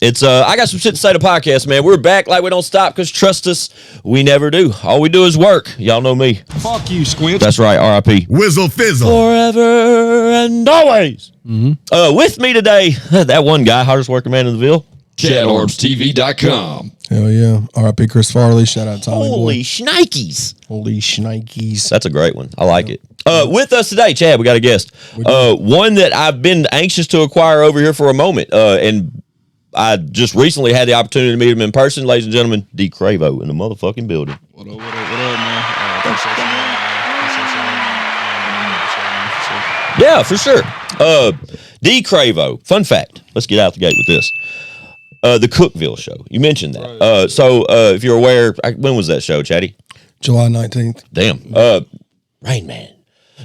It's I got some shit to say to podcast, man. We're back like we don't stop because trust us, we never do. All we do is work. Y'all know me. Fuck you, Squint. That's right, R.I.P. Whizzle fizzle. Forever and always. With me today, that one guy, hardest working man in the Ville. ChatOrbsTV.com. Hell yeah. R.I.P. Chris Farley. Shout out to Tommy Holy Boy. shnikes. Holy shnikes. That's a great one. I like it. With us today, Chad, we got a guest. One that I've been anxious to acquire over here for a moment. And I just recently had the opportunity to meet him in person. Ladies and gentlemen, Dee Cravo in the motherfucking building. What up, man? Yeah, for sure. Dee Cravo. Fun fact. Let's get out the gate with this. The Cookeville show. You mentioned that. Right. So if you're aware, when was that show, Chatty? July 19th. Damn. Rain Man.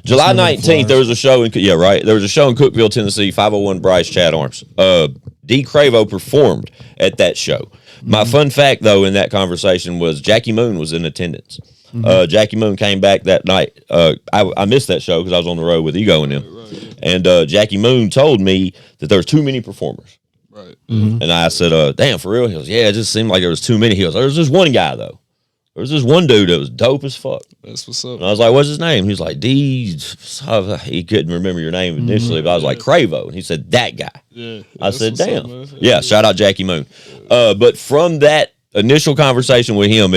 July 19th, there was a show in, there was a show in Cookeville, Tennessee, 501 Bryce, Chad Arms. Dee Cravo performed at that show. My fun fact, though, in that conversation was Jackie Moon was in attendance. Jackie Moon came back that night. I missed that show because I was on the road with Ego and them. Right. And Jackie Moon told me that there was too many performers. Right. And I said, damn, for real? He goes, yeah, it just seemed like there was too many. He goes, there was just one guy, though. There was this one dude that was dope as fuck. That's what's up. And I was like, what's his name? He was like, Dee. He couldn't remember your name initially, but I was like, Cravo. And he said, that guy. Yeah. I said, damn. Yeah, shout out Jackie Moon. But from that initial conversation with him,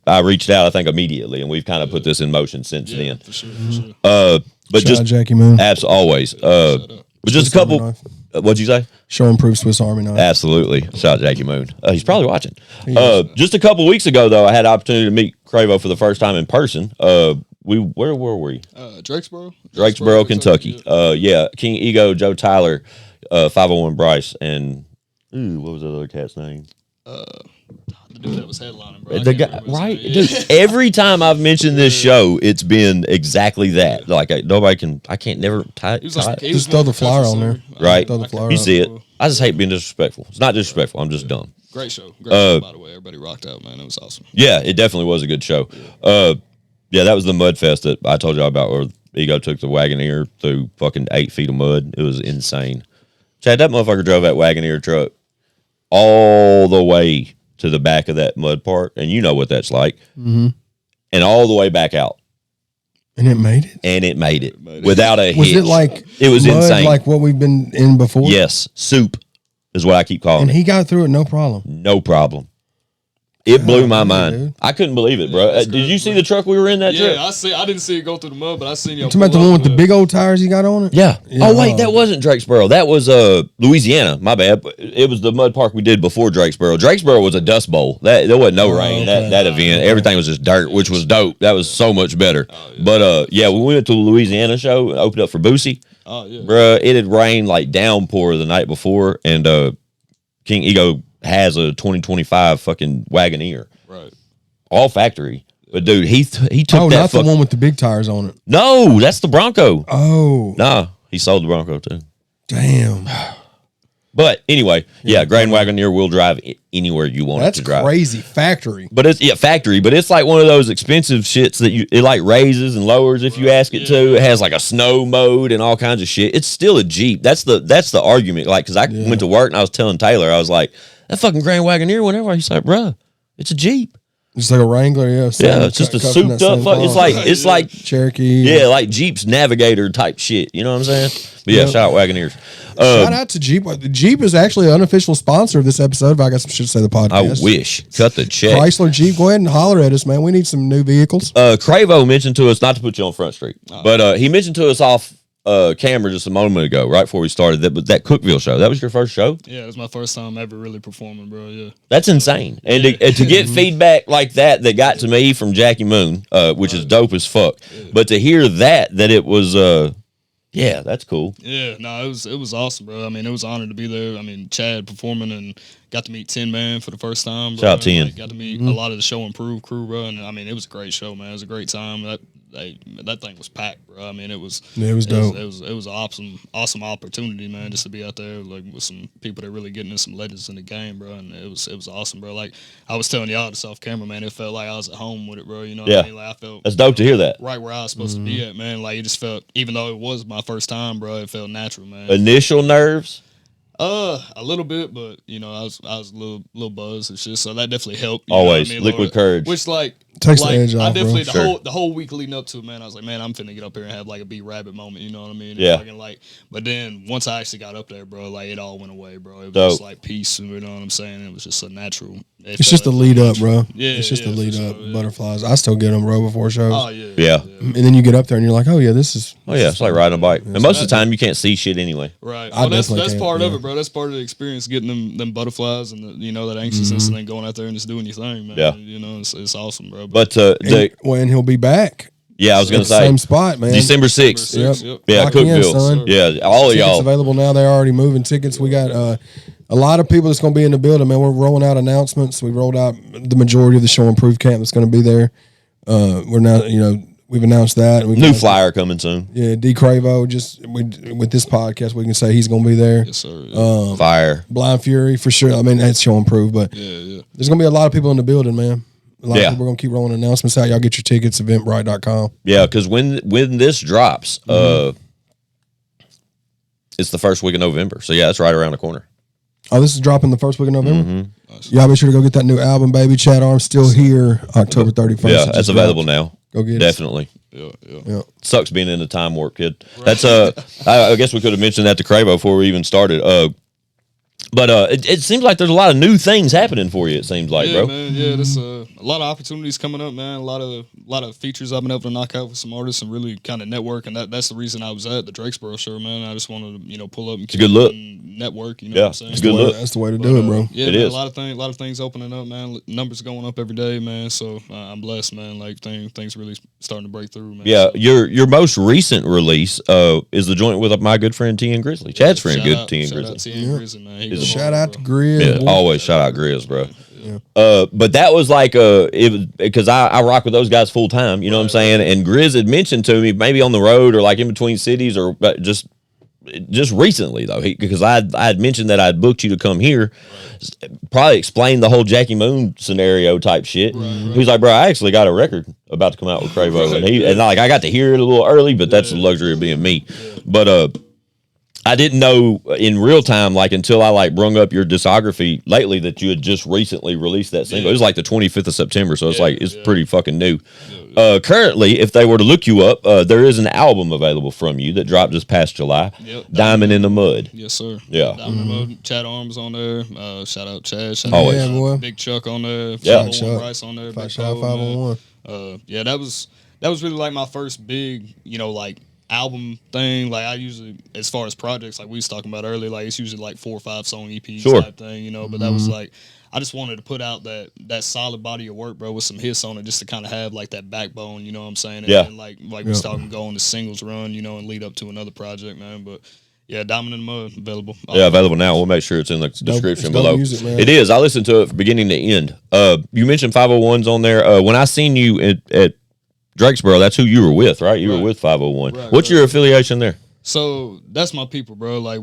I reached out, I think, immediately, and we've kind of put this in motion since then. For sure, for sure. But Shout just out Jackie Moon. always. But just a couple. What'd you say? Show improved Swiss Army knife. Absolutely. Shout out Jackie Moon. He's probably watching. Just a couple weeks ago, though, I had the opportunity to meet Cravo for the first time in person. Where were we? Drakesboro, Kentucky. Yeah. King Ego, Joe Tyler, 501 Bryce, and what was the other cat's name? The dude that was headlining, bro. The guy, right? Dude, every time I've mentioned this show, it's been exactly that. Like I can't never tie. Just throw the flyer on there. Right? Throw the flyer You see it. I just hate being disrespectful. It's not disrespectful. I'm just dumb. Great show. Great show, by the way. Everybody rocked out, man. It was awesome. Yeah, it definitely was a good show. Yeah, that was the mud fest that I told y'all about where Ego took the Wagoneer through fucking 8 feet of mud. It was insane. Chad, that motherfucker drove that Wagoneer truck all the way to the back of that mud part, and you know what that's like. And all the way back out. And it made it? And it made it. Without a hitch. Was it like it was mud, insane. like what we've been in before? Yes. Soup is what I keep calling and it. he got through it no problem. No problem. It blew my mind. Dude. I couldn't believe it, bro. Did you see the truck we were in that trip? I didn't see it go through the mud, but I seen you. Talking about the one with the big old tires he got on it? Yeah. Oh, wait, that wasn't Drakesboro. That was Louisiana. My bad. It was the mud park we did before Drakesboro. Drakesboro was a dust bowl. There wasn't no rain. That event. Everything was just dirt, which was dope. That was so much better. But, yeah, when we went to the Louisiana show and opened up for Boosie, bruh, it had rained like downpour the night before, and King Ego has a 2025 fucking Wagoneer. Right. All factory. But dude, he took that. Oh, not the one with the big tires on it. No, that's the Bronco. Oh. Nah, he sold the Bronco too. Damn. But anyway, Grand Wagoneer will drive anywhere you want it to drive. That's crazy. Factory. But it's factory, but it's like one of those expensive shits that it like raises and lowers if you ask it to. It has like a snow mode and all kinds of shit. It's still a Jeep. That's the argument. Like, cause I went to work and I was telling Taylor, I was like, that fucking Grand Wagoneer, whatever. He's like, bruh, it's a Jeep. It's like a Wrangler, yeah. It's just a souped up. It's like Cherokee. Yeah, like Jeep's Navigator type shit. You know what I'm saying? But yeah, shout out Wagoneers. Shout out to Jeep. Jeep is actually an unofficial sponsor of this episode. If I got some shit to say the podcast. I wish. Cut the check. Chrysler Jeep, go ahead and holler at us, man. We need some new vehicles. Cravo mentioned to us, not to put you on Front Street, but he mentioned to us off camera just a moment ago, right before we started, that Cookeville show. That was your first show? Yeah, it was my first time ever really performing, bro. Yeah. That's insane. And to get feedback like that got to me from Jackie Moon, which is dope as fuck. But to hear that it was yeah, that's cool. Yeah, no, it was awesome, bro. I mean, it was an honor to be there. I mean, Chad performing and got to meet Tin Man for the first time, bro. Shout out Tin. Got to meet a lot of the Show Improve crew, bro. And I mean, it was a great show, man. It was a great time. That thing was packed, bro. I mean, it was dope. It was an awesome opportunity, man, just to be out there like with some people that really getting in some legends in the game, bro. And it was awesome, bro. Like I was telling y'all this off camera, man, it felt like I was at home with it, bro. You know what I mean? Like I felt that's dope to hear that. Right where I was supposed to be at, man. Like it just felt, even though it was my first time, bro, it felt natural, man. Initial nerves. A little bit, but you know, I was a little buzzed and shit, so that definitely helped. Always I mean? liquid courage, which takes the edge off, I definitely bro. the whole week leading up to it, man. I was like, man, I'm finna get up here and have like a B Rabbit moment. You know what I mean? Yeah. But then once I actually got up there, bro, like it all went away, bro. It was just like peace. You know what I'm saying? It was just a natural. It's just a lead up, bro. Yeah, it's just a lead up. Yeah. Butterflies. I still get them, bro, before shows. Oh yeah. And then you get up there and you're like, oh yeah, this is. It's like riding a bike. And most of the time, you can't see shit anyway. Right. That's part of it, bro. That's part of the experience, getting them butterflies and that anxiousness, and then going out there and just doing your thing, man. Yeah. You know, it's awesome, bro. But when he'll be back. Yeah, I was gonna say same spot, man. December 6th. Yep. Yeah, Lock Cookeville. son. Yeah, all of tickets y'all available now. They're already moving tickets. We got a lot of people that's going to be in the building, man. We're rolling out announcements. We rolled out the majority of the Show Improve camp that's going to be there. We're now, we've announced that. And new flyer coming soon. Yeah, Dee Cravo. With this podcast, we can say he's going to be there. Yes, sir. Fire. Blind Fury for sure. I mean, that's Show Improve, but there's going to be a lot of people in the building, man. A lot of people are going to keep rolling announcements out. Y'all get your tickets, eventbrite.com. Yeah, because when this drops, it's the first week of November. So, yeah, it's right around the corner. Oh, this is dropping the first week of November? Mm-hmm. Y'all be sure to go get that new album, baby. Chad Arms still here, October 31st. Yeah, that's available now. Go get Definitely. Yeah. Sucks being in the time warp, kid. Right. That's I guess we could have mentioned that to Cravo before we even started. But it seems like there's a lot of new things happening for you. It seems like, bro. Man, there's a lot of opportunities coming up, man. A lot of features I've been able to knock out with some artists and really kind of network. And that's the reason I was at the Drakesboro show, man. I just wanted to pull up and good look. Network. You know what I'm saying? It's a good look. That's the way to do it, bro. Yeah, it man, is. A lot of things opening up, man. Numbers going up every day, man. So I'm blessed, man. Like things really starting to break through, man. Yeah, your most recent release is the joint with my good friend T and Grizzly, Chad's friend, T and Grizzly. Man. Shout out to Grizz. Yeah, always shout out Grizz, bro. Yeah. But that was like it was because I rock with those guys full time. You know what I'm saying? And Grizz had mentioned to me maybe on the road or like in between cities or just recently though, because I had mentioned that I'd booked you to come here, probably explained the whole Jackie Moon scenario type shit. He's like, bro, I actually got a record about to come out with Cravo, and like I got to hear it a little early, but that's the luxury of being me. But I didn't know in real time, like until I like brung up your discography lately, that you had just recently released that single. It was like the 25th of September, so it's like it's pretty fucking new. Currently, if they were to look you up, there is an album available from you that dropped just past July. Diamond in the Mud. Yes, sir. Yeah. Diamond in the Mud. Chad Arms on there. Shout out Chad. Shout Always. out boy. Big Chuck on there. Yeah. Chuck. Bryce on there. Shout out 501. That was really like my first big, like album thing. Like I usually, as far as projects, like we was talking about earlier, like it's usually like 4 or 5 song EP type thing, but that was like, I just wanted to put out that solid body of work, bro, with some hits on it, just to kind of have like that backbone, you know what I'm saying? And like we was talking, go on the singles run, and lead up to another project, man. But yeah, Diamond in the Mud available. Available now. We'll make sure it's in the description below. Music, it is. I listened to it from beginning to end. You mentioned 501s on there. When I seen you at Drakesboro, that's who you were with, right? You were with 501. What's your affiliation there? So that's my people, bro. Like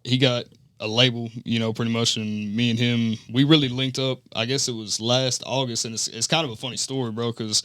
he got a label, pretty much, and me and him, we really linked up. I guess it was last August, and it's kind of a funny story, bro, because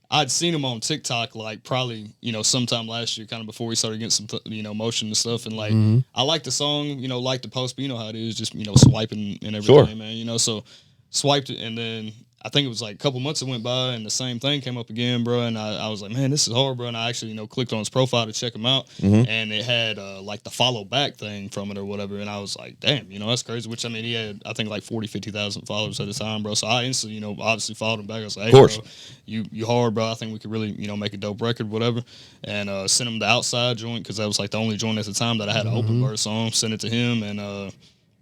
I'd seen him on TikTok, like probably, sometime last year, kind of before we started getting some, motion and stuff, and like I like the song, like the post, but you know how it is, just swiping and everything, man. So swiped it, and then I think it was like a couple months that went by, and the same thing came up again, bro. And I was like, man, this is hard, bro. And I actually, clicked on his profile to check him out, and it had like the follow back thing from it or whatever. And I was like, damn, that's crazy. Which, I mean, he had, I think, like 50,000 followers at the time, bro. So I instantly, obviously followed him back. I was like, hey, bro, you hard, bro. I think we could really, make a dope record, whatever. And sent him the Outside joint, because that was like the only joint at the time that I had an open verse on. Sent it to him, and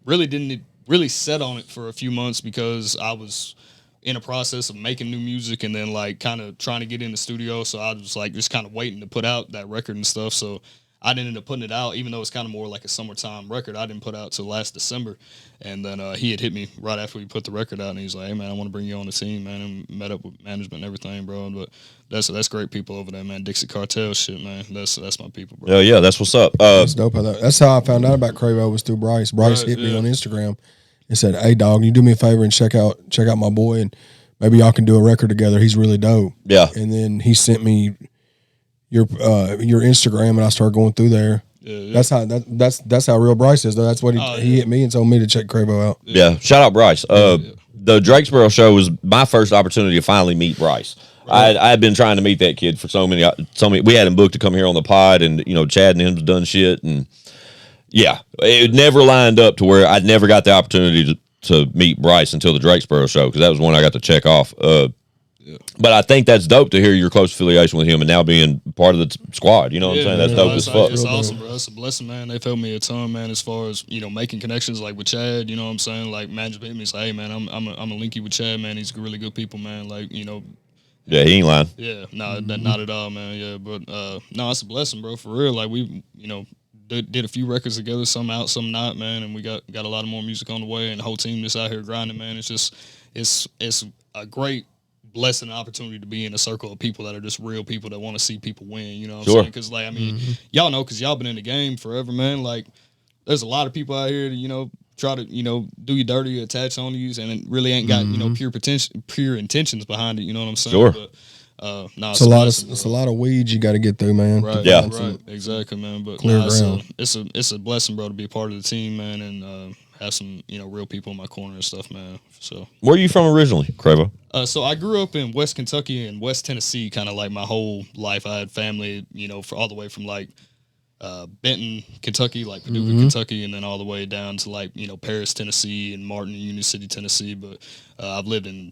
really didn't set on it for a few months, because I was in a process of making new music and then like kind of trying to get in the studio. So I was like just kind of waiting to put out that record and stuff. So I didn't end up putting it out, even though it's kind of more like a summertime record. I didn't put it out till last December. And then he had hit me right after we put the record out, and he's like, hey, man, I want to bring you on the team, man, and met up with management and everything, bro. But that's great people over there, man. Dixie Cartel shit, man. That's my people, bro. Yeah, that's what's up. That's dope. That's how I found out about Cravo, was through Bryce. Bryce hit me on Instagram and said, hey, dog, you do me a favor and check out my boy, and maybe y'all can do a record together. He's really dope. Yeah. And then he sent me your Instagram, and I started going through there. That's how real Bryce is though. That's what he hit me and told me to check Cravo out. Yeah, shout out Bryce. The Drakesboro show was my first opportunity to finally meet Bryce. Right. I had been trying to meet that kid for so many. We had him booked to come here on the pod, and Chad and him's done shit, and yeah, it never lined up to where I never got the opportunity to meet Bryce until the Drakesboro show, because that was one I got to check off. But I think that's dope to hear your close affiliation with him and now being part of the squad. You know what I'm saying? That's dope as fuck. It's awesome, bro. It's a blessing, man. They've helped me a ton, man, as far as, making connections like with Chad. You know what I'm saying? Like, man, just hit me and say, hey, man, I'm a link you with Chad, man. He's really good people, man. Like, Yeah, he ain't lying. Yeah, no, not at all, man. Yeah, but no, it's a blessing, bro. For real. Like, we, did a few records together, some out, some not, man, and we got a lot of more music on the way, and the whole team just out here grinding, man. It's just it's a great blessing and opportunity to be in a circle of people that are just real people that want to see people win. You know what I'm saying? Because y'all know, because y'all been in the game forever, man. Like, there's a lot of people out here that try to do you dirty, attach on you, and it really ain't got pure intentions behind it. You know what I'm saying? Sure. But, it's a lot of weeds you got to get through, man. Right, yeah, right, exactly, man. But clear ground. It's a blessing, bro, to be a part of the team, man, and have some real people in my corner and stuff, man. So, where are you from originally, Cravo? So I grew up in West Kentucky and West Tennessee, kind of like my whole life. I had family, for all the way from like Benton, Kentucky, like Paducah, Kentucky, and then all the way down to like Paris, Tennessee, and Martin, Union City, Tennessee. But I've lived in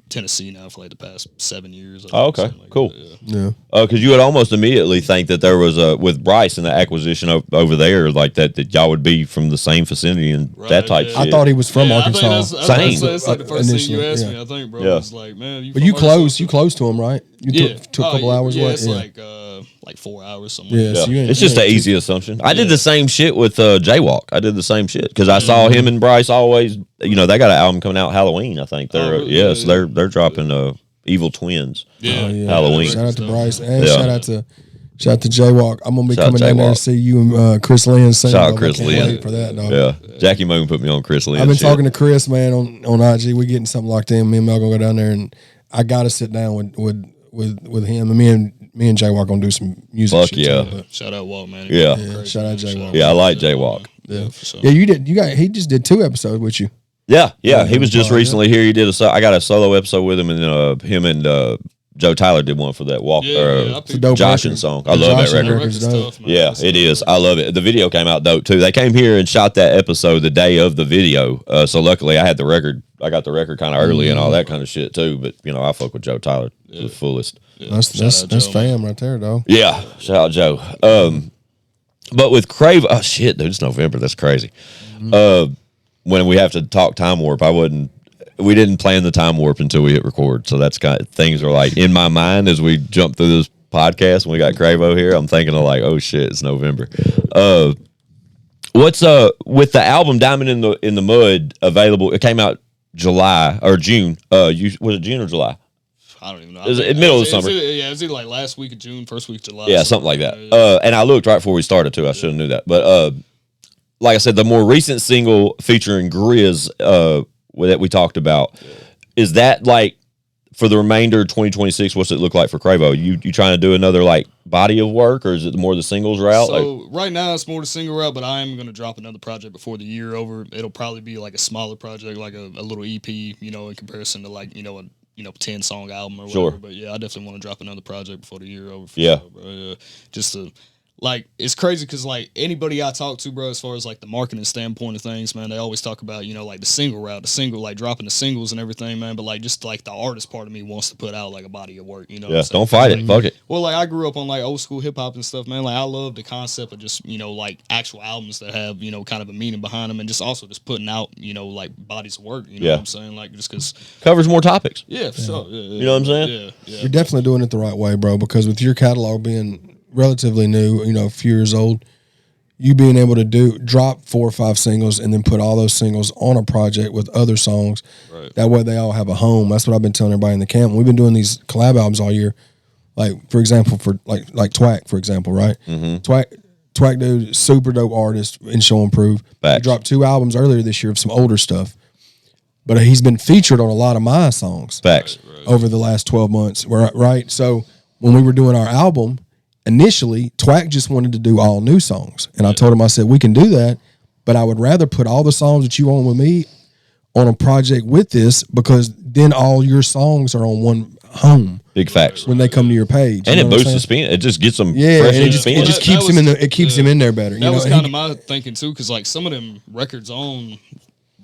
Tennessee now for like the past 7 years. Oh, okay, cool. Yeah. Because you would almost immediately think that there was with Bryce and the acquisition over there, like that y'all would be from the same vicinity and that type shit. I thought he was from Arkansas. Same. That's like the first thing you asked me, I think, bro. Yeah. Was like, man, but you close to him, right? You took a couple hours. Yeah, it's like 4 hours somewhere. Yeah, so it's just an easy assumption. I did the same shit with Jaywalk. I did the same shit because I saw him and Bryce always. They got an album coming out Halloween. I think they're they're dropping Evil Twins. Yeah, Halloween. Shout out to Bryce and shout out to Jaywalk. I'm gonna be coming down there to see you and Chris Lynn. Shout out Chris Lynn for that, dog. Yeah, Jackie Moon put me on Chris Lynn. I've been talking to Chris, man, on IG. We getting something like that. Me and Mel gonna go down there, and I gotta sit down with him. And me and Jaywalk gonna do some music. Fuck shit yeah! too, shout out Walt, man. Yeah, shout out Jaywalk. Yeah, I like Jaywalk. Yeah, for sure. Yeah, you did. He just did 2 episodes with you. Yeah. He was just recently here. He did I got a solo episode with him, and then him and Joe Tyler did one for that Joshin song. I love that record. Tough, man. Yeah, it is. I love it. The video came out dope too. They came here and shot that episode the day of the video. So luckily, I had the record. I got the record kind of early and all that kind of shit too. But I fuck with Joe Tyler to the fullest. Yeah. That's fam right there, though. Yeah, shout out Joe. But with Crave, oh shit, dude, it's November. That's crazy. When we have to talk Time Warp, we didn't plan the Time Warp until we hit record. So that's things are like in my mind as we jump through this podcast and we got Cravo here. I'm thinking of like, oh shit, it's November. What's with the album Diamond in the Mud available? It came out July or June. Was it June or July? I don't even know. It was middle of the summer. It was either like last week of June, first week of July. Yeah, something like that. And I looked right before we started too. I should have knew that. But like I said, the more recent single featuring Grizz that we talked about, is that like for the remainder of 2026? What's it look like for Cravo? You trying to do another like body of work, or is it more the singles route? So right now it's more the single route, but I am going to drop another project before the year over. It'll probably be like a smaller project, like a little EP, in comparison to like a 10-song album or whatever. Sure. But yeah, I definitely want to drop another project before the year over. Yeah. Sure, bro. Yeah. Just to, like, it's crazy because, like, anybody I talk to, bro, as far as, like, the marketing standpoint of things, man, they always talk about, like, the single route, like, dropping the singles and everything, man. But, like, just, like, the artist part of me wants to put out, like, a body of work, Yeah, don't fight it. Fuck it. Well, like, I grew up on, like, old school hip-hop and stuff, man. Like, I love the concept of just, like, actual albums that have, kind of a meaning behind them and just also just putting out, like, bodies of work, you know what I'm saying? Like, just because... Covers more topics. Yeah, for sure. Yeah, you know what I'm saying? Yeah. You're definitely doing it the right way, bro, because with your catalog being relatively new, a few years old, you being able to drop 4 or 5 singles and then put all those singles on a project with other songs. Right. That way they all have a home. That's what I've been telling everybody in the camp. We've been doing these collab albums all year. Like, for example, for like Twack, for example, right? Mm-hmm. Twack dude, super dope artist in Show and Prove. He dropped 2 albums earlier this year of some older stuff. But he's been featured on a lot of my songs. Facts. Over the last 12 months, right? So when we were doing our album, initially, Twack just wanted to do all new songs. And I told him, I said, we can do that, but I would rather put all the songs that you own with me on a project with this, because then all your songs are on one home. Big facts. When they come to your page. And it boosts the spin. It just gets them fresh and it spin. just keeps him in the, it keeps him in there better. That was kind of my thinking too, because like some of them records on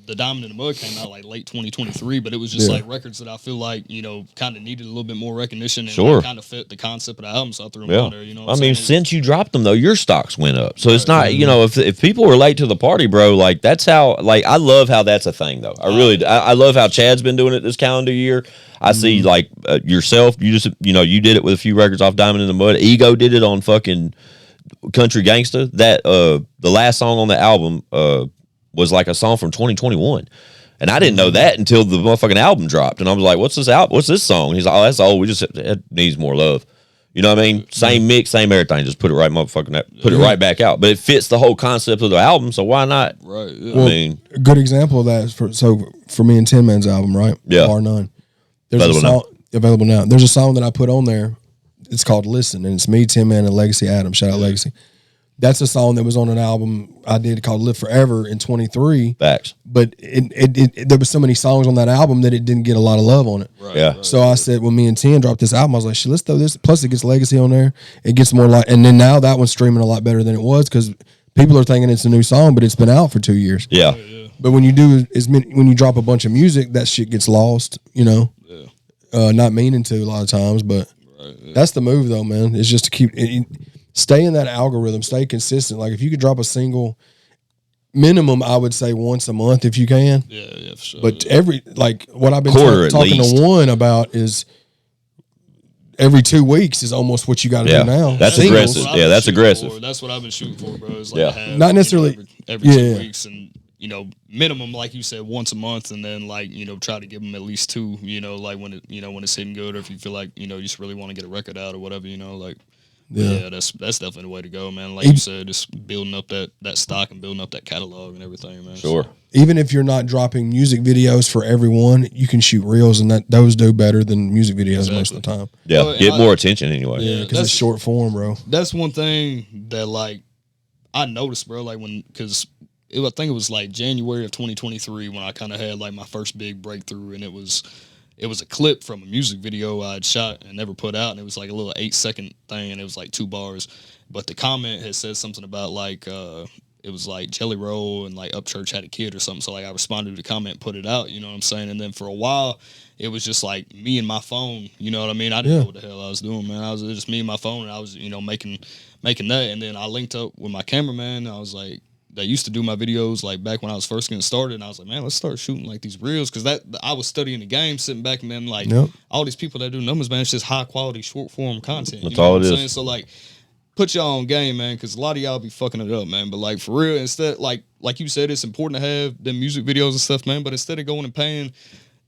the Diamond in the Mud came out like late 2023, but it was just like records that I feel like, you know, kind of needed a little bit more recognition and like, kind of fit the concept of the album, so I threw them on there, you know. I mean, since you dropped them though, your stocks went up. So it's not, you know, if people were late to the party, bro, like that's how, like I love how that's a thing though. I love how Chad's been doing it this calendar year. I see like yourself, you just, you know, you did it with a few records off Diamond in the Mud. Ego did it on fucking Country Gangsta. That the last song on the album was like a song from 2021. And I didn't know that until the motherfucking album dropped. And I was like, what's this out? What's this song? He's like, oh, that's old. We just, it needs more love. You know what I mean? Same mix, same everything. Just put it right put it right back out. But it fits the whole concept of the album, so why not? Right. Yeah. Well, I mean, a good example of that is for me and Tin Man's album, right? Yeah. Bar None. There's a song available now. There's a song that I put on there. It's called Listen, and it's me, Tin Man, and Legacy Adam. Shout out Legacy. That's a song that was on an album I did called Live Forever in 23. Facts. But there was so many songs on that album that it didn't get a lot of love on it. Right, yeah. Right. So I said, when me and Tin dropped this album, I was like, shit, let's throw this. Plus, it gets Legacy on there. It gets more like, and then now that one's streaming a lot better than it was because people are thinking it's a new song, but it's been out for 2 years. Yeah. But when you do when you drop a bunch of music, that shit gets lost, you know? Yeah. Not meaning to a lot of times, but that's the move though, man. It's just to keep stay in that algorithm, stay consistent. Like if you could drop a single minimum, I would say once a month if you can. Yeah, for sure. But like what I've been talking least. to one about is every 2 weeks is almost what you got to do now. That's Singles. aggressive. Yeah, that's aggressive. That's what I've been shooting for, bro. It's like not necessarily every 2 weeks, and you know, minimum like you said once a month, and then like you know try to give them at least 2. You know, like when it's hitting good, or if you feel like you know you just really want to get a record out or whatever. You know, like. Yeah, that's definitely the way to go, man. Like you said, just building up that stock and building up that catalog and everything, man. Sure. So. Even if you're not dropping music videos for everyone, you can shoot reels, and those do better than music videos most of the time. Yeah, well, get more attention anyway. Yeah, because it's short form, bro. That's one thing that like I noticed, bro. Like because I think it was like January of 2023 when I kind of had like my first big breakthrough, and it was a clip from a music video I'd shot and never put out, and it was like a little 8-second thing, and it was like 2 bars. But the comment had said something about like it was like Jelly Roll and like Upchurch had a kid or something. So like I responded to the comment, put it out, you know what I'm saying? And then for a while, it was just like me and my phone, you know what I mean? I didn't know what the hell I was doing, man. I was just me and my phone, and I was, you know, making that. And then I linked up with my cameraman. I was like, that used to do my videos like back when I was first getting started, and I was like, man, let's start shooting like these reels, because that I was studying the game, sitting back, and then like all these people that do numbers, man, it's just high quality short form content. That's all it is. So like, put y'all on game, man, because a lot of y'all be fucking it up, man. But like for real, instead, like you said, it's important to have them music videos and stuff, man. But instead of going and paying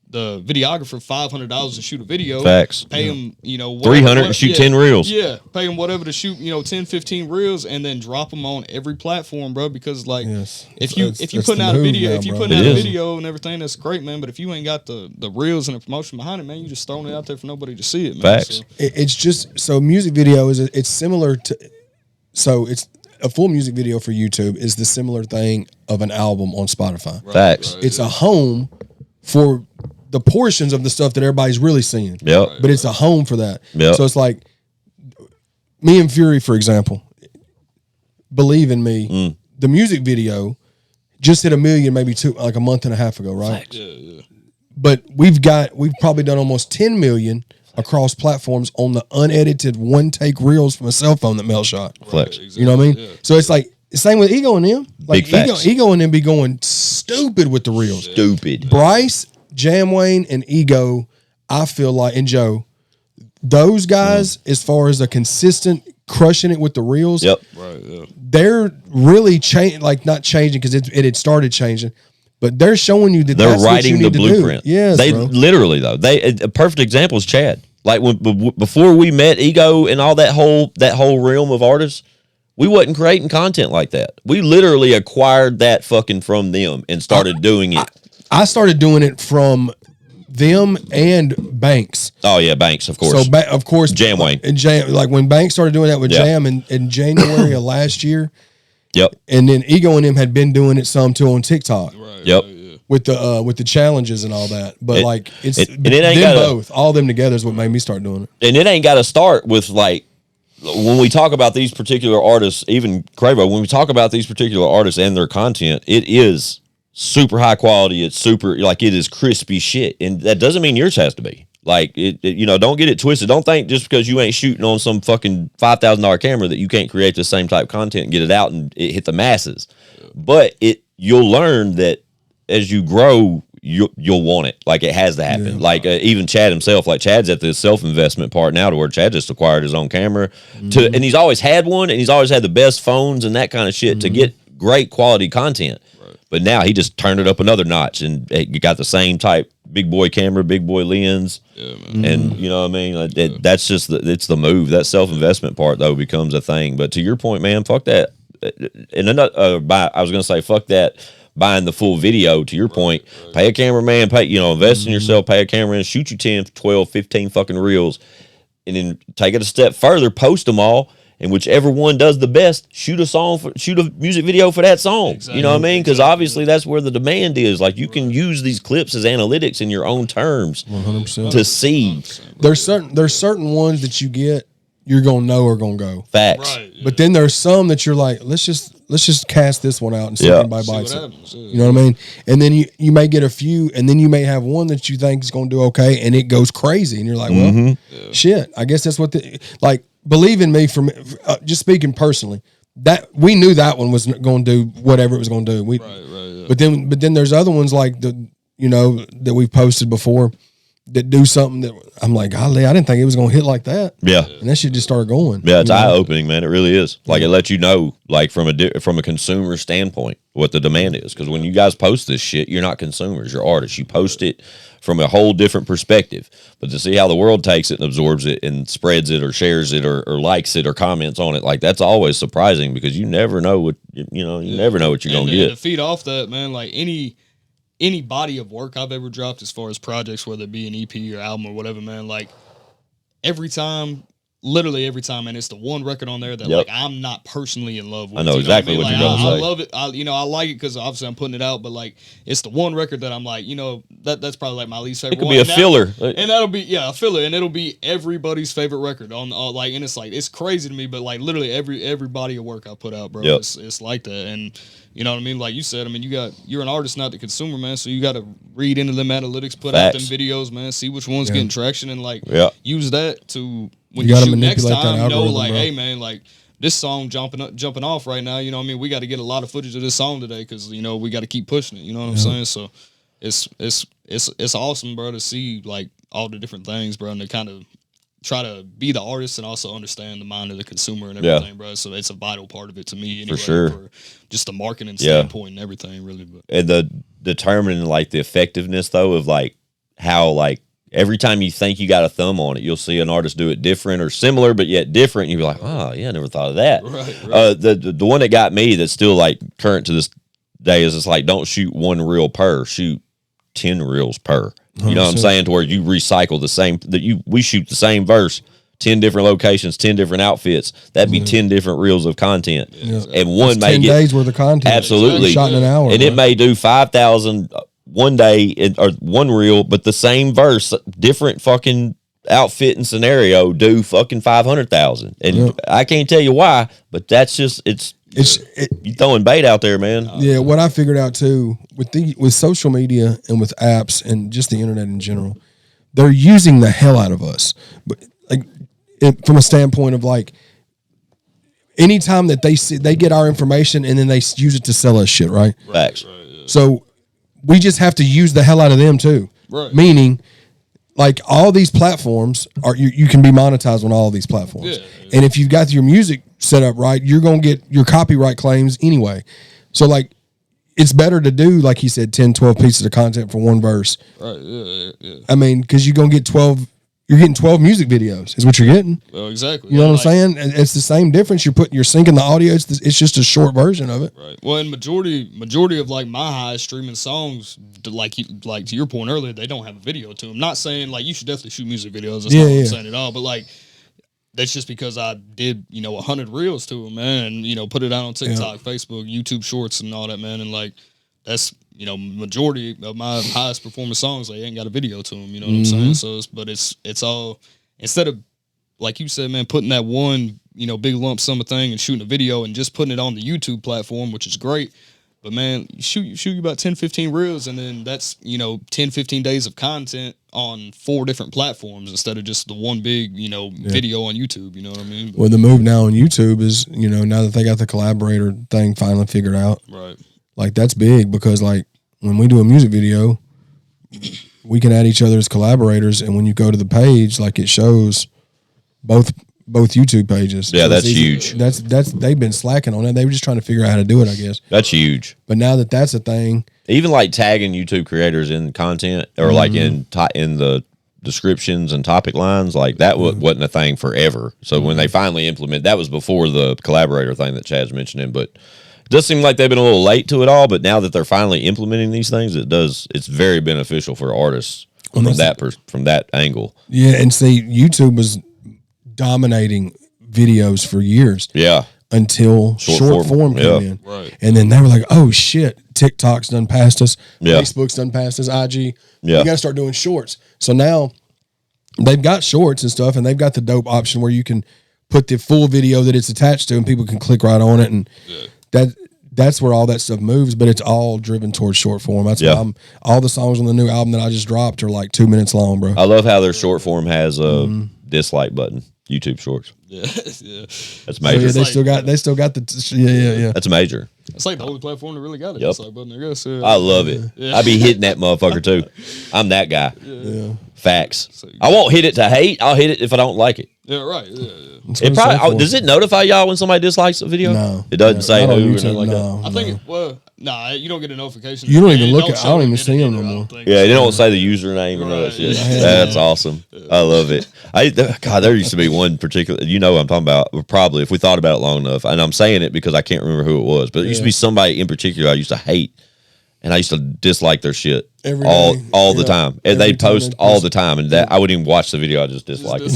the videographer $500 to shoot a video, facts, pay him, you know, $300 to shoot 10 reels. Yeah, pay him whatever to shoot, you know, 10, 15 reels, and then drop them on every platform, bro. Because like, if you putting out a video, if you putting out a video and everything, that's great, man. But if you ain't got the reels and the promotion behind it, man, you just throwing it out there for nobody to see it, man. Facts. So. It's just so music video it's similar to, so it's a full music video for YouTube is the similar thing of an album on Spotify. Right, facts. It's a home for the portions of the stuff that everybody's really seeing. Yep. But it's a home for that. Yep. So it's like me and Fury, for example, Believe in Me, the music video just hit 1 million maybe like a month and a half ago, right? Facts. Yeah. But we've probably done almost 10 million across platforms on the unedited one-take reels from a cell phone that Mel shot. Flex. Exactly. You know what I mean? Yeah. So it's like same with Ego and them. Like Big facts. Ego and them be going stupid with the reels. Stupid. Bryce, Jam Wayne, and Ego, I feel like, and Joe, those guys, as far as a consistent crushing it with the reels, Right. Yeah. they're really not changing because it had started changing, but they're showing you that They're that's writing what you the need to blueprint. do. Yes, they bro. literally though. A perfect example is Chad. Like before we met Ego and all that whole realm of artists, we wasn't creating content like that. We literally acquired that fucking from them and started doing it. I started doing it from them and Banks. Oh yeah, Banks, of course. So of course, Jamway. And like when Banks started doing that with Jam in January of last year. Yep. And then Ego and them had been doing it some too on TikTok. Right. Yep. With the challenges and all that, but it ain't them both. All them together is what made me start doing it. And it ain't got to start with like when we talk about these particular artists, even Cravo. When we talk about these particular artists and their content, it is super high quality. It's super like it is crispy shit, and that doesn't mean yours has to be. Like don't get it twisted. Don't think just because you ain't shooting on some fucking $5,000 camera that you can't create the same type of content and get it out and it hit the masses. But you'll learn that as you grow, you'll want it. Like it has to happen. Yeah. Like even Chad himself, like Chad's at the self-investment part now to where Chad just acquired his own camera and he's always had one and he's always had the best phones and that kind of shit to get great quality content. Right. But now he just turned it up another notch and you got the same type big boy camera, big boy lens. Yeah, man. And you know what I mean? Like, that's just it's the move. That self-investment part though becomes a thing. But to your point, man, fuck that. And I was gonna say fuck that. Buying the full video, to your point, pay a cameraman, invest in yourself, pay a cameraman, shoot you 10, 12, 15 fucking reels, and then take it a step further, post them all, and whichever one does the best, shoot a music video for that song. Exactly. You know what I mean? Because obviously that's where the demand is. Like you can use these clips as analytics in your own terms 100%. To see. There's certain ones that you get, you're gonna know are gonna go. Facts. Right, yeah. But then there's some that you're like, let's just cast this one out and see if anybody bites it. You know what I mean? And then you may get a few, and then you may have one that you think is gonna do okay, and it goes crazy, and you're like, well, shit. I guess that's what believe in me. From just speaking personally, that we knew that one was going to do whatever it was going to do. Yeah. But then there's other ones like that we've posted before that do something that I'm like, golly, I didn't think it was going to hit like that. Yeah. And that shit just started going. Yeah, it's eye-opening, man. It really is. Like, it lets you know, like, from a consumer standpoint, what the demand is. Because when you guys post this shit, you're not consumers, you're artists. You post it from a whole different perspective. But to see how the world takes it and absorbs it and spreads it or shares it or likes it or comments on it, like, that's always surprising because you never know what, never know what you're going to get. To feed off that, man, like, any body of work I've ever dropped as far as projects, whether it be an EP or album or whatever, man, like literally every time, and it's the one record on there that like I'm not personally in love with. I know exactly what you're going to say. I love it. I like it because obviously I'm putting it out, but like it's the one record that I'm like, that's probably like my least favorite. It could be a filler, and that'll be a filler, and it'll be everybody's favorite record on like, and it's like it's crazy to me, but like literally every body of work I put out, bro, it's like that, and. You know what I mean? Like you said, I mean, you're an artist, not the consumer, man. So you got to read into them analytics, put out them videos, man. See which one's getting traction, and like use that to when you shoot next time. Like, bro. Hey, man, like this song jumping off right now. You know what I mean? We got to get a lot of footage of this song today because we got to keep pushing it. You know what I'm saying? So it's awesome, bro, to see like all the different things, bro, and to kind of try to be the artist and also understand the mind of the consumer and everything, bro. So it's a vital part of it to me, anyway, for sure. For just the marketing standpoint and everything, really. But. And the determining like the effectiveness though of like how like every time you think you got a thumb on it, you'll see an artist do it different or similar, but yet different. And you'll be like, oh yeah, I never thought of that. Right. The one that got me that's still like current to this day is it's like don't shoot one reel per, shoot 10 reels per. You know what I'm saying? To where you recycle the same we shoot the same verse, 10 different locations, 10 different outfits. That'd be 10 different reels of content. Yeah. And one may 10 get 10 days worth of content. Absolutely. Shot in an hour. And it may do 5,000 one day or one reel, but the same verse, different fucking outfit and scenario do fucking 500,000. And I can't tell you why, but that's just you throwing bait out there, man. Yeah, what I figured out too with social media and with apps and just the internet in general, they're using the hell out of us. But like from a standpoint of like, anytime that they get our information and then they use it to sell us shit, right? Facts. Right, yeah. So we just have to use the hell out of them too. Right. Meaning, like all these platforms you can be monetized on all of these platforms. Yeah. And if you've got your music set up right, you're going to get your copyright claims anyway. So like it's better to do, like he said, 10, 12 pieces of content for one verse. Right. Yeah. I mean, because you're going to get 12 You're getting 12 music videos is what you're getting. Well, exactly. You know what I'm saying? It's the same difference. You're syncing the audio. It's just a short version of it. Right. Well, and majority of like my highest streaming songs, like to your point earlier, they don't have a video to them. Not saying like you should definitely shoot music videos. That's not what I'm saying at all. But like that's just because I did 100 reels to them, man, and put it out on TikTok, Facebook, YouTube Shorts, and all that, man, and like that's majority of my highest performing songs, they ain't got a video to them. You know what I'm saying? So, it's all, instead of like you said, man, putting that one big lump sum of thing and shooting a video and just putting it on the YouTube platform, which is great. But man, you shoot about 10, 15 reels, and then that's 10, 15 days of content on 4 different platforms instead of just the one big video on YouTube. You know what I mean? Well, the move now on YouTube is now that they got the collaborator thing finally figured out, right? Like that's big because like when we do a music video, we can add each other as collaborators, and when you go to the page, like it shows both YouTube pages. Yeah, so that's huge. That's they've been slacking on it. They were just trying to figure out how to do it, I guess. That's huge. But now that that's a thing, even like tagging YouTube creators in content or like in the descriptions and topic lines, like that wasn't a thing forever. So when they finally implement, that was before the collaborator thing that Chad's mentioning, but it does seem like they've been a little late to it all. But now that they're finally implementing these things, it's very beneficial for artists from that angle. Yeah, and see, YouTube was dominating videos for years. Yeah. Until short form came in. Right. And then they were like, oh shit, TikTok's done past us. Yeah. Facebook's done past us. IG. Yeah. You got to start doing shorts. So now they've got shorts and stuff, and they've got the dope option where you can put the full video that it's attached to and people can click right on it. And that's where all that stuff moves, but it's all driven towards short form. That's why all the songs on the new album that I just dropped are like 2 minutes long, bro. I love how their short form has a dislike button. YouTube Shorts. Yeah. That's major. So yeah, they still got the yeah. That's major. It's like the only platform that really got it. Yep. Dislike button, I guess. I love it. Yeah. I be hitting that motherfucker too. I'm that guy. Yeah. Facts. I won't hit it to hate. I'll hit it if I don't like it. Yeah, right. Yeah. It probably does it notify y'all when somebody dislikes a video? No. It doesn't say who or nothing like no, that. I think you don't get a notification. You don't even look at I don't even see them no more. Yeah, they don't say the username and all that shit. That's awesome. I love it. God, there used to be one particular, what I'm talking about, probably if we thought about it long enough, and I'm saying it because I can't remember who it was, but it used to be somebody in particular I used to hate, and I used to dislike their shit all the time. And they'd post all the time, and that I wouldn't even watch the video, I just disliked it.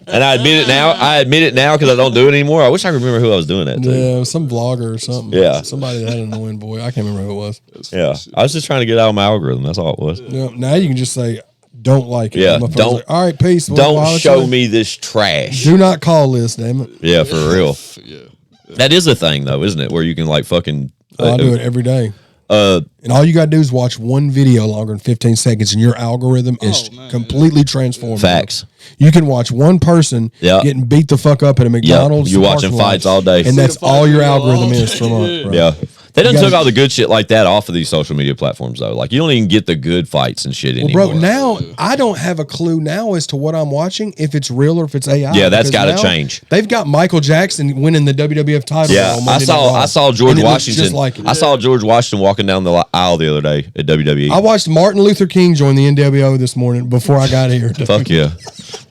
And I admit it now because I don't do it anymore. I wish I could remember who I was doing that to. Yeah, some vlogger or something. Yeah. Somebody that had an annoying voice. I can't remember who it was. Yeah. I was just trying to get out of my algorithm. That's all it was. Yeah. Now you can just say, don't like it. Yeah. Don't. Like, all right, peace. Don't show me this trash. Do not call this, damn it. Yeah, for real. Yeah. That is a thing, though, isn't it? Where you can like fucking. I do it every day. And all you got to do is watch one video longer than 15 seconds, and your algorithm is completely transformed. Facts. You can watch one person getting beat the fuck up at a McDonald's. You're watching fights all day. And that's all your algorithm is from up, bro. Yeah. They done took all the good shit like that off of these social media platforms, though. Like, you don't even get the good fights and shit anymore. Bro, now I don't have a clue now as to what I'm watching, if it's real or if it's AI. Yeah, that's got to change. They've got Michael Jackson winning the WWF title. Yeah, I saw George Washington. I saw George Washington walking down the aisle the other day at WWE. I watched Martin Luther King join the NWO this morning before I got here. Fuck yeah.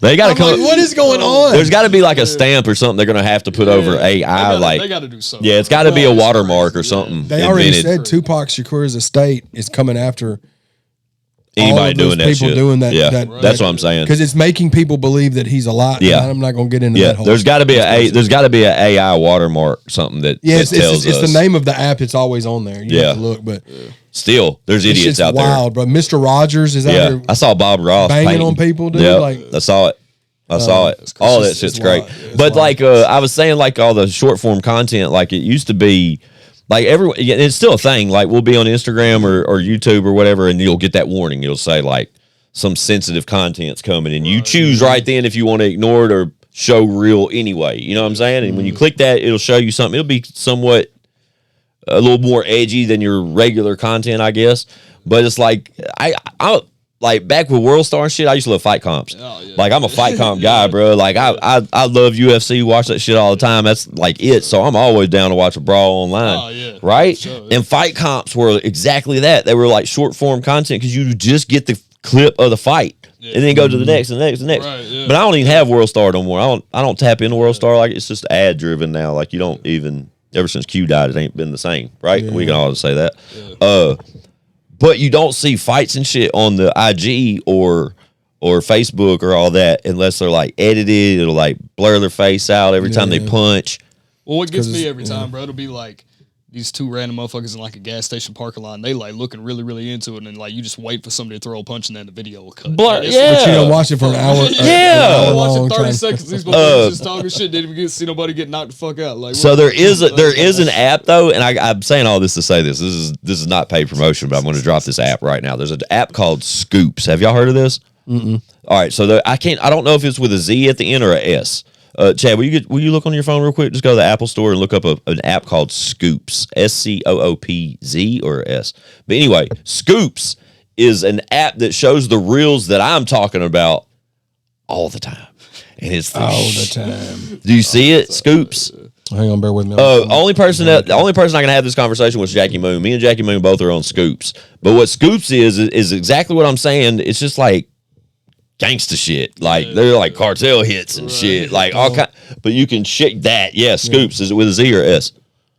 They got to come. Like, what is going on? There's got to be like a stamp or something they're going to have to put over AI. They got to do something. Yeah, it's got to be a watermark or something. They already said Tupac Shakur's estate is coming after anybody doing that shit. Yeah, that's what I'm saying. Because it's making people believe that he's alive. Yeah, I'm not going to get into that whole. There's got to be an AI watermark, something that it's the name of the app. It's always on there. You have to look, but still, there's idiots out there. Wild, bro. Mr. Rogers is out there. I saw Bob Ross banging on people, dude. Yeah, like I saw it. All that shit's great. But like I was saying, like all the short form content, like it used to be. Like everyone, it's still a thing. Like we'll be on Instagram or YouTube or whatever, and you'll get that warning. It'll say like some sensitive content's coming, and you choose right then if you want to ignore it or show real anyway. You know what I'm saying? And when you click that, it'll show you something. It'll be somewhat a little more edgy than your regular content, I guess. But it's like I like back with World Star and shit, I used to love fight comps. Oh, yeah. Like I'm a fight comp guy, bro. Like I love UFC, watch that shit all the time. That's like it. So I'm always down to watch a brawl online. Oh, yeah. Right? Sure, yeah. And fight comps were exactly that. They were like short form content because you just get the clip of the fight. and then go to the next and the next and the next. Right, yeah. But I don't even have World Star no more. I don't tap into World Star, like it's just ad driven now. Like you don't even, ever since Q died, it ain't been the same, right? Yeah. We can all say that. Yeah. But you don't see fights and shit on the IG or Facebook or all that unless they're like edited. It'll like blur their face out every time they punch. Well, what gets me every time, bro, it'll be like these two random motherfuckers in like a gas station parking lot, and they like looking really, really into it, and like you just wait for somebody to throw a punch, and then the video will cut. Blur, But you don't watch it for an hour. Yeah. Watching 30 seconds. These motherfuckers just talking shit. Didn't even see nobody get knocked the fuck out. Like, so there is an app though, and I'm saying all this to say this. This is not paid promotion, but I'm going to drop this app right now. There's an app called Scoops. Have y'all heard of this? Mm-mm. All right, so I don't know if it's with a Z at the end or a S. Chad, will you look on your phone real quick? Just go to the Apple Store and look up an app called Scoops, SCOOPZ or S. But anyway, Scoops is an app that shows the reels that I'm talking about all the time, and it's all the time. Do you see it, Scoops? Hang on, bear with me. The only person I can have this conversation with is Jackie Moon. Me and Jackie Moon both are on Scoops. But what Scoops is exactly what I'm saying. It's just like gangsta shit. Like they're like cartel hits and shit. Like all kind. But you can shake that. Yeah, Scoops. Is it with a Z or S?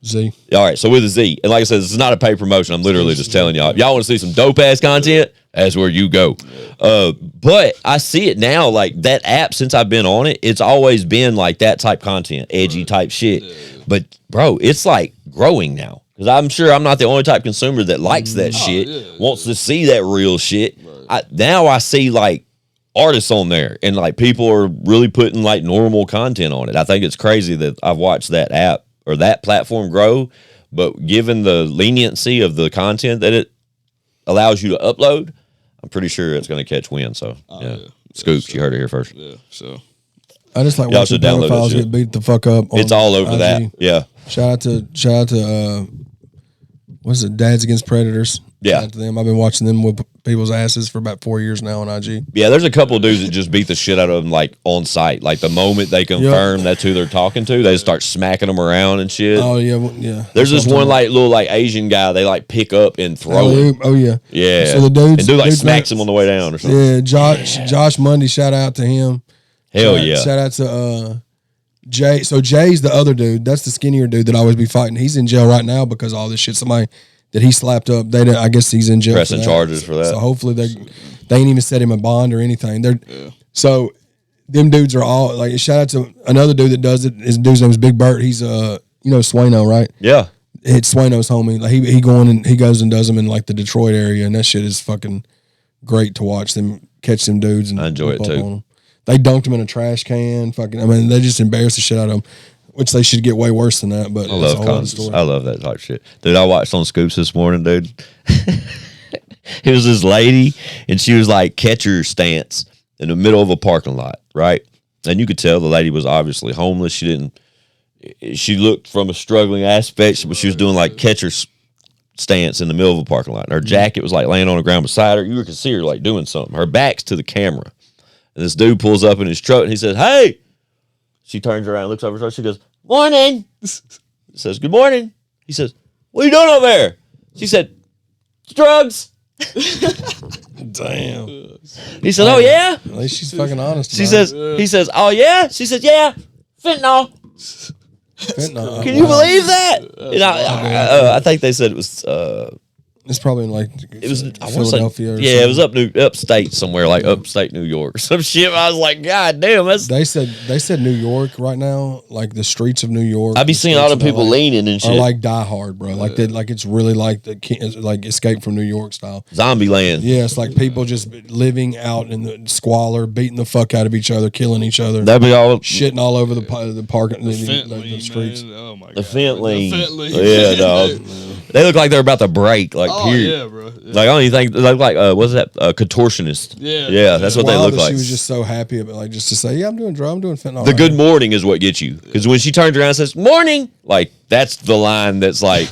Z. All right, so with a Z. And like I said, this is not a paid promotion. I'm literally just telling y'all. If y'all want to see some dope ass content, that's where you go. But I see it now, like that app, since I've been on it, it's always been like that type content, edgy type shit. But bro, it's like growing now. Because I'm sure I'm not the only type of consumer that likes that shit, wants to see that real shit. Now I see like artists on there, and like people are really putting like normal content on it. I think it's crazy that I've watched that app or that platform grow, but given the leniency of the content that it allows you to upload, I'm pretty sure it's going to catch wind. So Scoops, you heard it here first. Yeah, so I just like y'all watching should download pedophiles that shit. get beat the fuck up. It's all over IG. that. Yeah. Shout out to what's it? Dads Against Predators. Yeah. Shout out to them. I've been watching them whip people's asses for about 4 years now on IG. Yeah, there's a couple of dudes that just beat the shit out of them like on site. Like the moment they confirm that's who they're talking to, they just start smacking them around and shit. Oh yeah, well, yeah. There's this one like little like Asian guy they like pick up and throw him. Oh yeah. Yeah. So the dude like smacks him on the way down or something. Yeah, Josh Mundy, shout out to him. Hell yeah. Shout out to Jay. So Jay's the other dude. That's the skinnier dude that I always be fighting. He's in jail right now because of all this shit. Somebody that he slapped up. I guess he's in jail. Pressing charges for that. So hopefully they ain't even set him a bond or anything. So them dudes are all like. Shout out to another dude that does it. His dude's name is Big Bert. He's Swano, right? Yeah. It's Swano's homie. Like he goes and does them in like the Detroit area, and that shit is fucking great to watch them catch them dudes. And I enjoy it too. They dunked him in a trash can. They just embarrassed the shit out of him, which they should get way worse than that. But I love concerts. I love that type of shit. Dude, I watched on Scoops this morning, dude. It was this lady, and she was like catcher stance in the middle of a parking lot, right? And you could tell the lady was obviously homeless. She looked from a struggling aspect, but she was doing like catcher stance in the middle of a parking lot. And her jacket was like laying on the ground beside her. You could see her like doing something. Her back's to the camera. And this dude pulls up in his truck and he says, "Hey." She turns around, looks over her, she goes, "Morning." He says, "Good morning." He says, "What are you doing over there?" She said, "Drugs." Damn. He said, "Oh yeah?" At least she's fucking honest. He says, "Oh yeah?" She said, "Yeah, fentanyl." Fentanyl. Can you believe that? And I think they said it was It's probably in like Philadelphia. It was upstate somewhere, like upstate New York or some shit. I was like, God damn, that's. They said New York right now, like the streets of New York. I be seeing all the people leaning and shit. Are like Die Hard, bro. Like that, like it's really like like Escape from New York style. Zombie land. Yeah, it's like people just living out in the squalor, beating the fuck out of each other, killing each other. That'd be all shitting all over the park, the streets. Man. Oh my god, the fentanyl. Yeah, dog. They look like they're about to break. Like, period. Yeah, bro. Yeah. Like, I don't even think they look like what's that? Contortionist. Yeah, that's what they look like. She was just so happy about, like, just to say, "Yeah, I'm doing drugs, I'm doing fentanyl." The good morning is what gets you, because when she turns around and says "morning," like that's the line that's like,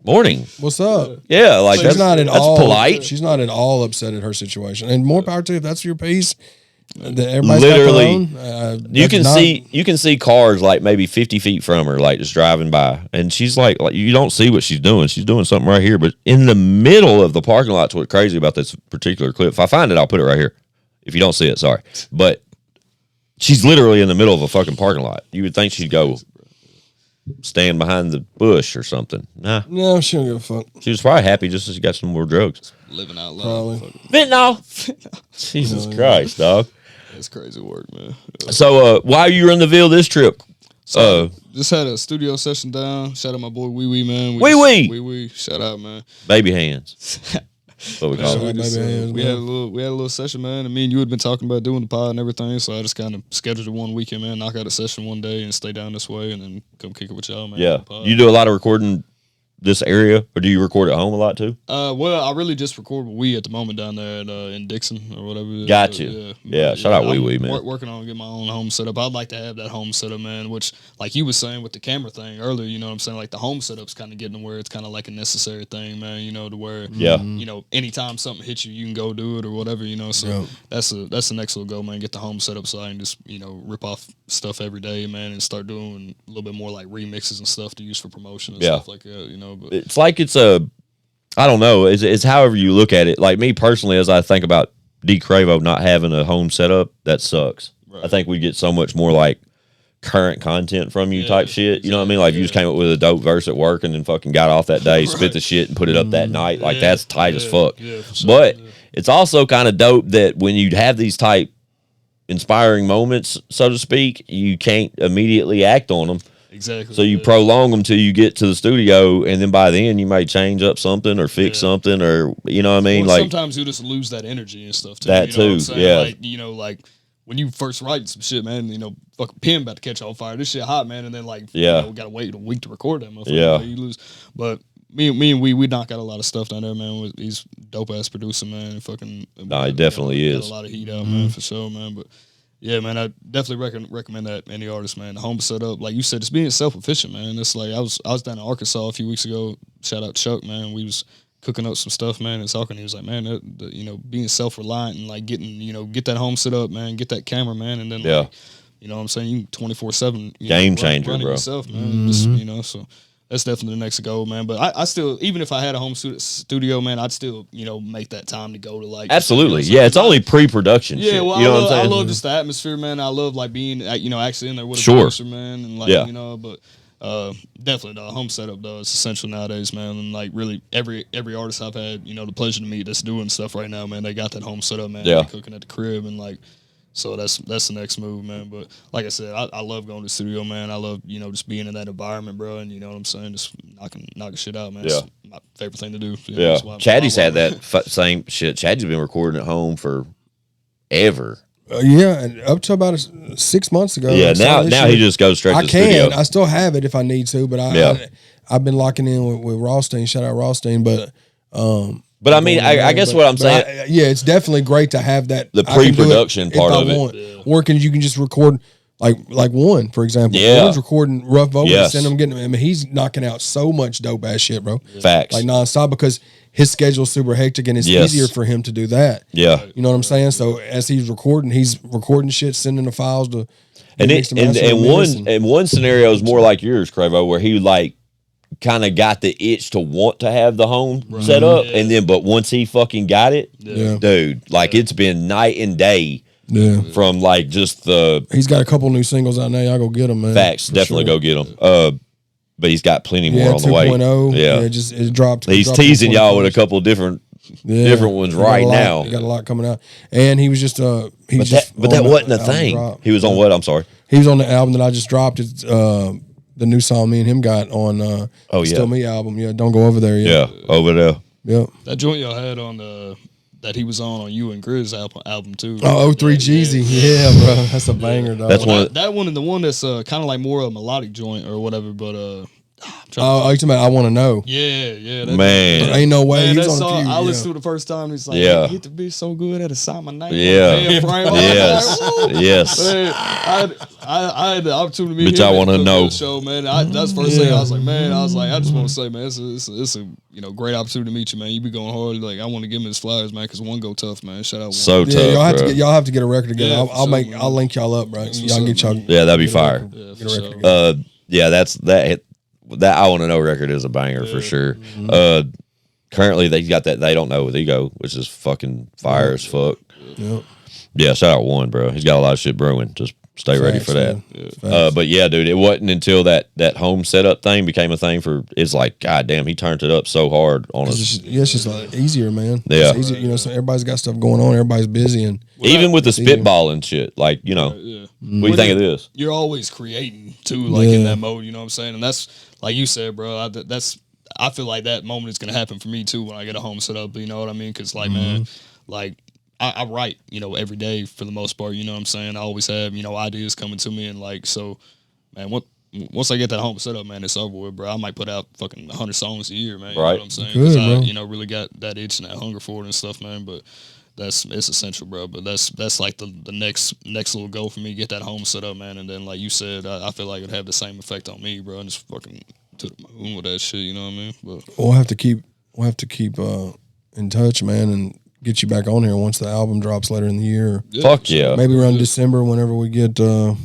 "Morning, what's up?" Yeah, like she's not at all polite. She's not at all upset at her situation, and more power to you if that's your piece. Everybody's Literally, got their own. you can see cars like maybe 50 feet from her, like just driving by, and she's like you don't see what she's doing. She's doing something right here, but in the middle of the parking lot's what's crazy about this particular clip. If I find it, I'll put it right here. If you don't see it, sorry. But she's literally in the middle of a fucking parking lot. You would think she'd go stand behind the bush or something. Nah. No, she don't give a fuck. She was probably happy just as she got some more drugs. Living out loud. Probably. Fentanyl. Jesus Christ, dog. That's crazy work, man. So, why you in the Ville this trip? So just had a studio session down. Shout out my boy Wee Wee, man. Wee Wee. Shout out, man. Baby hands. That's what we call it. We had a little session, man. And me and you had been talking about doing the pod and everything. So I just kind of scheduled it one weekend, man. Knock out a session one day and stay down this way, and then come kick it with y'all, man. Yeah. You do a lot of recording this area, or do you record at home a lot too? Well, I really just record with Wee at the moment down there in Dixon or whatever. Got you. Yeah. Shout out Wee Wee, man. Working on getting my own home setup. I'd like to have that home setup, man. Which, like you were saying with the camera thing earlier, you know what I'm saying? Like the home setup's kind of getting to where it's kind of like a necessary thing, man. You know, to where you know, anytime something hits you, you can go do it or whatever. You know, so that's the next little goal, man. Get the home setup so I can just rip off stuff every day, man, and start doing a little bit more like remixes and stuff to use for promotion and stuff like that. You know, but it's like I don't know. It's however you look at it. Like me personally, as I think about DeeCravo not having a home setup, that sucks. Right. I think we get so much more like current content from you type shit. You know what I mean? Like you just came up with a dope verse at work and then fucking got off that day, spit the shit and put it up that night. Like that's tight as fuck. Yeah, sure. But it's also kind of dope that when you have these type inspiring moments, so to speak, you can't immediately act on them. Exactly. So you prolong them till you get to the studio, and then by then you may change up something or fix something, or you know what I mean. Well, like sometimes you just lose that energy and stuff too. That too, yeah. Like when you first write some shit, man. Fucking pen about to catch on fire. This shit hot, man, and then we gotta wait a week to record that motherfucker. Yeah. You lose, but. Me and we knock out a lot of stuff down there, man. He's dope ass producer, man. Fucking. Nah, he definitely is. Got a lot of heat out, man, for sure, man. But. Yeah, man, I definitely recommend that any artist, man. The home setup, like you said, it's being self-efficient, man. It's like I was down in Arkansas a few weeks ago. Shout out Chuck, man. We was cooking up some stuff, man, and talking. He was like, man, being self-reliant and like getting, get that home set up, man, get that camera, man, and then like, you know what I'm saying, you 24/7 game changer, running bro. Yourself, man. Just, so. That's definitely the next goal, man. But I still, even if I had a home studio, man, I'd still, make that time to go to like. Absolutely, it's only pre-production. Yeah, shit. Well, you know what I'm saying? I love just the atmosphere, man. I love like being, actually in there with a producer, man, and like, but definitely the home setup though is essential nowadays, man. And like really every artist I've had, the pleasure to meet that's doing stuff right now, man, they got that home setup, man. Yeah, they're cooking at the crib and like. So that's the next move, man. But like I said, I love going to the studio, man. I love, just being in that environment, bro. And you know what I'm saying? Just knocking shit out, man. Yeah. It's my favorite thing to do. Yeah. Chaddy's had that same shit. Chaddy's been recording at home for ever. And up to about 6 months ago. Yeah, now he just goes straight to the studio. I still have it if I need to, but I've been locking in with Rothstein. Shout out Rothstein, but I mean, I guess what I'm saying. It's definitely great to have that. The pre-production part of it. Working, you can just record like one, for example. Yeah. One's recording rough vocals, send him getting. I mean, he's knocking out so much dope ass shit, bro. Facts. Like nonstop because his schedule's super hectic and it's easier for him to do that. Yeah. You know what I'm saying? So as he's recording shit, sending the files to. And one scenario is more like yours, Cravo, where he like kind of got the itch to want to have the home set up, and then but once he fucking got it, dude, like it's been night and day. Yeah, from like just he's got a couple new singles out now. Y'all go get them, man. Facts, definitely go get them. But he's got plenty more on the way. 2.0. Yeah, it dropped. He's teasing y'all with a couple different ones right now. He got a lot coming out, and he was just but that wasn't the thing. He was on what? I'm sorry. He was on the album that I just dropped. It's the new song me and him got on Still Me album. Yeah, don't go over there yet. Yeah, over there. Yep. That joint y'all had on that he was on you and Grizz album too. Oh, 03 Jeezy. Yeah, bro. That's a banger, dog. That's that one and the one that's kind of like more of a melodic joint or whatever, but you talking about I Want to Know? Yeah. Man. Ain't no way. Man, that song, I listened to it the first time. He's like, you get to be so good at a sign my name. Yeah. Yes. Man, I had the opportunity to meet him. I want to know. Show, man. That's the first thing I was like, man. I was like, I just want to say, man, it's a great opportunity to meet you, man. You be going hard. Like I want to give him his flowers, man, because one go tough, man. Shout out. So tough. Y'all have to get a record together. I'll link y'all up, right? Y'all get y'all. Yeah, that'd be fire. That's that. That I Want to Know record is a banger for sure. Currently, they got that They Don't Know with Ego, which is fucking fire as fuck. Yep. Yeah, shout out One, bro. He's got a lot of shit brewing. Just stay ready for that. But yeah, dude, it wasn't until that home setup thing became a thing for. It's like, God damn, he turned it up so hard on us. It's just easier, man. Yeah, it's easier, you know. So everybody's got stuff going on. Everybody's busy, and even with the spitballing shit, like you know, what do you think of this? You're always creating too, like in that mode. You know what I'm saying? And that's like you said, bro. I feel like that moment is gonna happen for me too when I get a home set up. You know what I mean? Because like, man, like. I write, you know, every day for the most part, you know what I'm saying? I always have, you know, ideas coming to me and like, so, man, once I get that home set up, man, it's over with, bro. I might put out fucking 100 songs a year, man. You know what I'm saying? Because I, you know, really got that itch and that hunger for it and stuff, man. But it's essential, bro. But that's like the next little goal for me, get that home set up, man. And then, like you said, I feel like it'd have the same effect on me, bro. And just fucking to the moon with that shit, you know what I mean? But we'll have to keep in touch, man, and get you back on here once the album drops later in the year. Fuck yeah. Maybe around December, whenever we get, I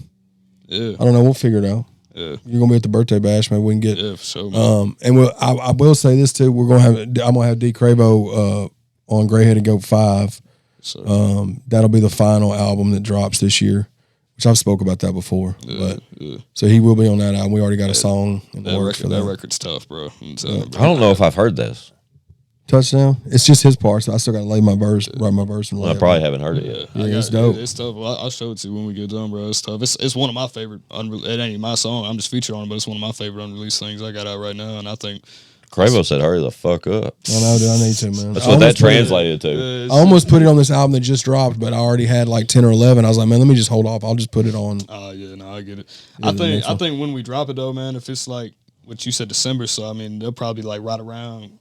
don't know, we'll figure it out. Yeah. You're gonna be at the birthday bash, maybe we can get. Yeah, for sure, man. And I will say this too. I'm gonna have DeeCravo on Greyheaded Goat 5. That'll be the final album that drops this year, which I've spoke about that before. So he will be on that album. We already got a song in the works for that. That record's tough, bro. I don't know if I've heard this. Touchdown. It's just his part, so I still got to write my verse, and I probably haven't heard it yet. Yeah, it's dope. It's tough. I'll show it to you when we get done, bro. It's tough. It's one of my favorite. It ain't my song. I'm just featured on it, but it's one of my favorite unreleased things I got out right now, and I think. Cravo said, "Hurry the fuck up." I know, dude. I need to, man. That's what that translated to. I almost put it on this album that just dropped, but I already had like 10 or 11. I was like, man, let me just hold off. I'll just put it on. Yeah, no, I get it. I think when we drop it though, man, if it's like what you said, December, so I mean, they'll probably like right around.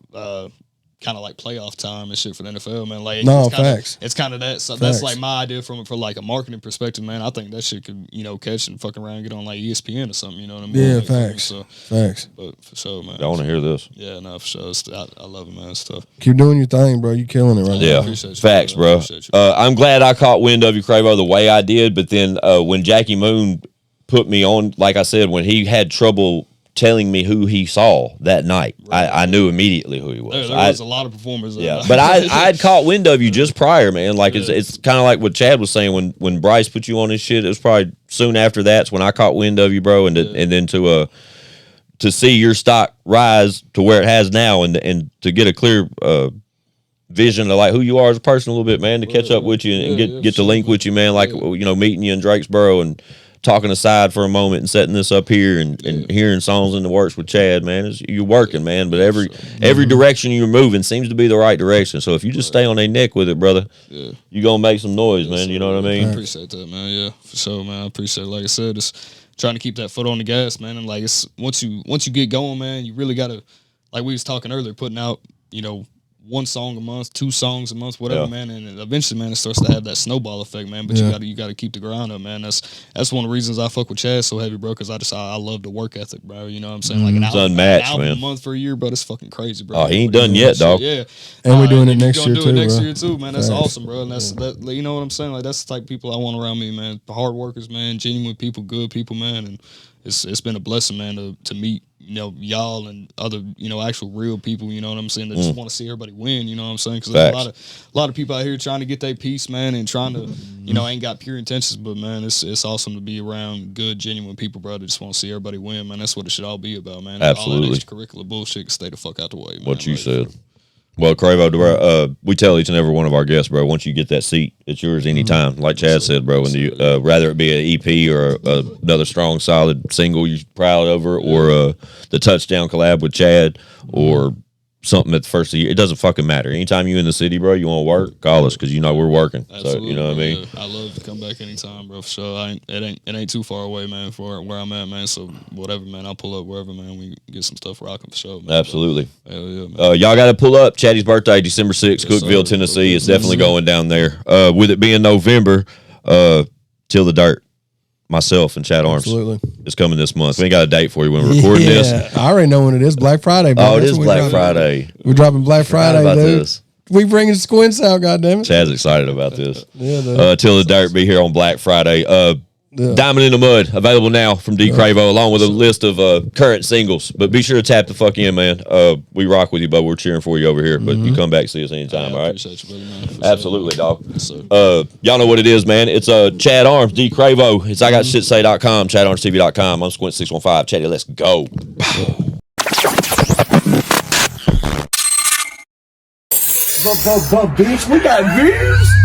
Kind of like playoff time and shit for the NFL, man. Like, facts. It's kind of that. So that's like my idea for like a marketing perspective, man. I think that shit could, you know, catch and fuck around and get on like ESPN or something. You know what I mean? Yeah, like, facts. Facts. But for sure, man. I want to hear this. Yeah, no, for sure. I love it, man. It's tough. Keep doing your thing, bro. You killing it right now. Yeah, facts, bro. I'm glad I caught wind of you, Cravo, the way I did. But then when Jackie Moon put me on, like I said, when he had trouble telling me who he saw that night, I knew immediately who he was. There was a lot of performers. Yeah, but I'd caught wind of you just prior, man. Like it's kind of like what Chad was saying when Bryce put you on this shit. It was probably soon after that's when I caught wind of you, bro, and then to see your stock rise to where it has now, and to get a clear vision of like who you are as a person a little bit, man, to catch up with you and get to link with you, man. Like you know, meeting you in Drakesboro and talking aside for a moment and setting this up here and hearing songs in the works with Chad, man. You're working, man, but every direction you're moving seems to be the right direction. So if you just stay on their neck with it, brother, you're going to make some noise, man. You know what I mean? I appreciate that, man. Yeah, for sure, man. I appreciate it. Like I said, it's trying to keep that foot on the gas, man. And like it's once you get going, man, you really got to, like we was talking earlier, putting out, you know, 1 song a month, 2 songs a month, whatever, man. And eventually, man, it starts to have that snowball effect, man. But you got to keep the grind up, man. That's one of the reasons I fuck with Chad so heavy, bro. Because I love the work ethic, bro. You know what I'm saying? Like an album a month for a year, bro. That's fucking crazy, bro. Oh, he ain't done yet, dog. Yeah, and we're doing it next year too, next year too, man. That's awesome, bro. And that's that. You know what I'm saying? Like that's the type of people I want around me, man. Hard workers, man. Genuine people, good people, man. And it's been a blessing, man, to meet, you know, y'all and other, you know, actual real people, you know what I'm saying, that just want to see everybody win, you know what I'm saying? Because there's a lot of people out here trying to get their piece, man, and trying to, you know, ain't got pure intentions, but, man, it's awesome to be around good, genuine people, bro, that just want to see everybody win, man. That's what it should all be about, man. Absolutely. All that extracurricular bullshit can stay the fuck out the way, man. What you said. Well, Cravo, we tell each and every one of our guests, bro, once you get that seat, it's yours anytime. Like Chad said, bro, and you, rather it be an EP or another strong, solid single you're proud over, or the touchdown collab with Chad, or something at the first of the year. It doesn't fucking matter. Anytime you in the city, bro, you want to work, call us, because you know we're working. Absolutely, so you know what I mean. I love to come back anytime, bro. For sure. It ain't too far away, man, for where I'm at, man. So whatever, man, I'll pull up wherever, man. We get some stuff rocking for sure, man. Absolutely. Hell yeah, man. Y'all got to pull up. Chatty's birthday, December 6th, Cookeville, Tennessee. It's definitely going down there. With it being November, Till the Dirt. Myself and Chad Arms is coming this month. We ain't got a date for you when we're recording this. I already know when it is. Black Friday, bro. Oh, it is Black Friday. We're dropping Black Friday, about dude. this. We bringing squints out, goddammit. Chad's excited about this. Yeah, Till the Dirt be here on Black Friday. Diamond in the Mud, available now from DeeCravo, along with a list of current singles. But be sure to tap the fuck in, man. We rock with you, but we're cheering for you over here. But you come back, see us anytime, all right? Appreciate you, brother, man. Absolutely, dog. Yes, Y'all know what it is, man. It's Chad Arms, DeeCravo. It's IGotShitSay.com, ChadArmsTV.com. I'm Squint615. Chatty, let's go. Bitch, we got views.